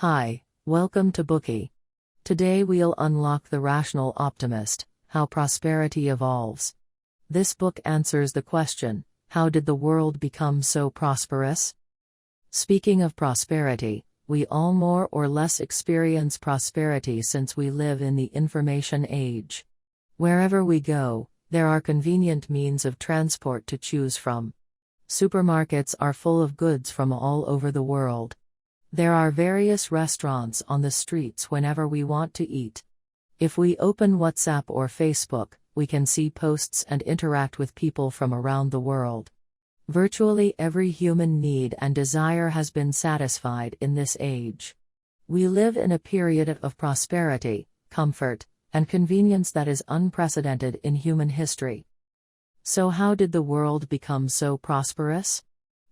Hi, welcome to Bookey. Today we'll unlock the Rational Optimist, How Prosperity Evolves. This book answers the question, how did the world become so prosperous? Speaking of prosperity, we all more or less experience prosperity since we live in the information age. Wherever we go, there are convenient means of transport to choose from. Supermarkets are full of goods from all over the world. There are various restaurants on the streets whenever we want to eat. If we open WhatsApp or Facebook, we can see posts and interact with people from around the world. Virtually every human need and desire has been satisfied in this age. We live in a period of prosperity, comfort, and convenience that is unprecedented in human history. So how did the world become so prosperous?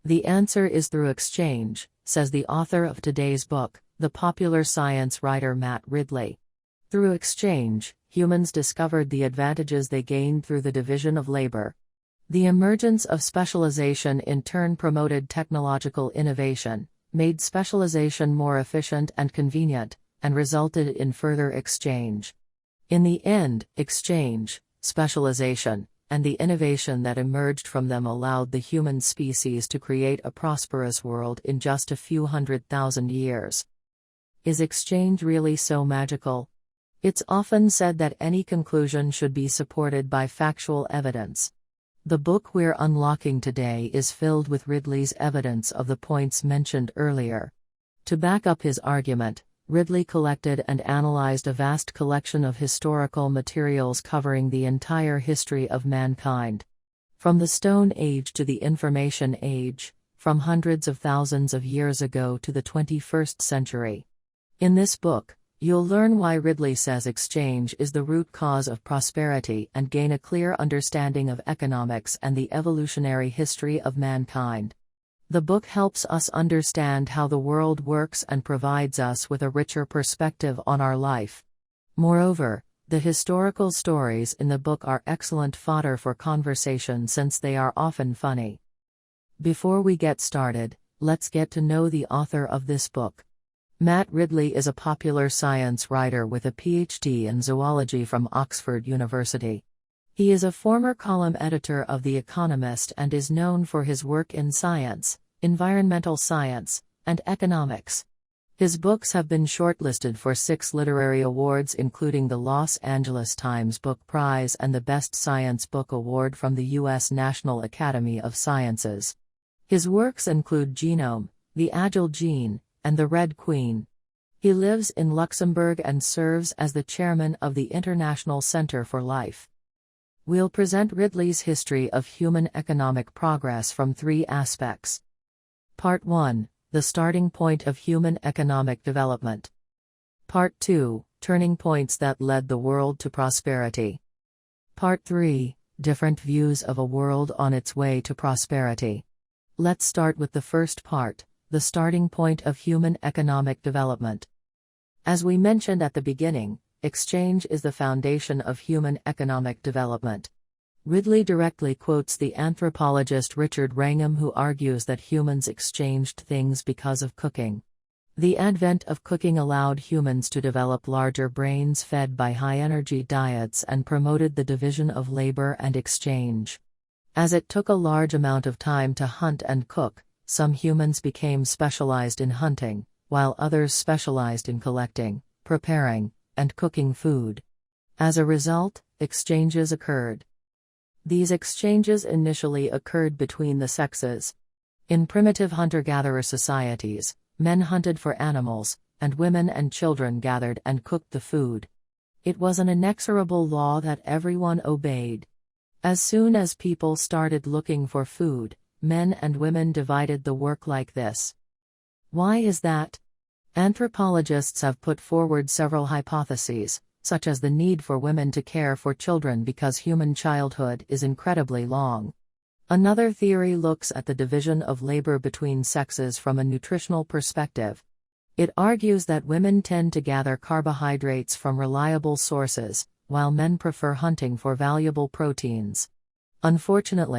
The answer is through exchange, says the author of today's book, the popular science writer Matt Ridley. Through exchange, humans discovered the advantages they gained through the division of labor. The emergence of specialization in turn promoted technological innovation, made specialization more efficient and convenient, and resulted in further exchange. In the end, exchange, specialization, and the innovation that emerged from them allowed the human species to create a prosperous world in just a few 100,000 years. Is exchange really so magical? It's often said that any conclusion should be supported by factual evidence. The book we're unlocking today is filled with Ridley's evidence of the points mentioned earlier. To back up his argument, Ridley collected and analyzed a vast collection of historical materials covering the entire history of mankind. From the Stone Age to the Information Age, from hundreds of thousands of years ago to the 21st century. In this book, you'll learn why Ridley says exchange is the root cause of prosperity and gain a clear understanding of economics and the evolutionary history of mankind. The book helps us understand how the world works and provides us with a richer perspective on our life. Moreover, the historical stories in the book are excellent fodder for conversation since they are often funny. Before we get started, let's get to know the author of this book. Matt Ridley is a popular science writer with a Ph.D. in zoology from Oxford University. He is a former column editor of The Economist and is known for his work in science, environmental science, and economics. His books have been shortlisted for 6 literary awards including the Los Angeles Times Book Prize and the Best Science Book Award from the U.S. National Academy of Sciences. His works include Genome, The Agile Gene, and The Red Queen. He lives in Luxembourg and serves as the chairman of the International Center for Life. We'll present Ridley's history of human economic progress from 3 aspects. Part 1, the starting point of human economic development. Part 2, turning points that led the world to prosperity. Part 3, different views of a world on its way to prosperity. Let's start with the first part, the starting point of human economic development. As we mentioned at the beginning, exchange is the foundation of human economic development. Ridley directly quotes the anthropologist Richard Wrangham, who argues that humans exchanged things because of cooking. The advent of cooking allowed humans to develop larger brains fed by high-energy diets and promoted the division of labor and exchange. As it took a large amount of time to hunt and cook, some humans became specialized in hunting, while others specialized in collecting, preparing, and cooking food. As a result, exchanges occurred. These exchanges initially occurred between the sexes. In primitive hunter-gatherer societies, men hunted for animals, and women and children gathered and cooked the food. It was an inexorable law that everyone obeyed. As soon as people started looking for food, men and women divided the work like this. Why is that? Anthropologists have put forward several hypotheses, such as the need for women to care for children because human childhood is incredibly long. Another theory looks at the division of labor between sexes from a nutritional perspective. It argues that women tend to gather carbohydrates from reliable sources, while men prefer hunting for valuable proteins. Unfortunately,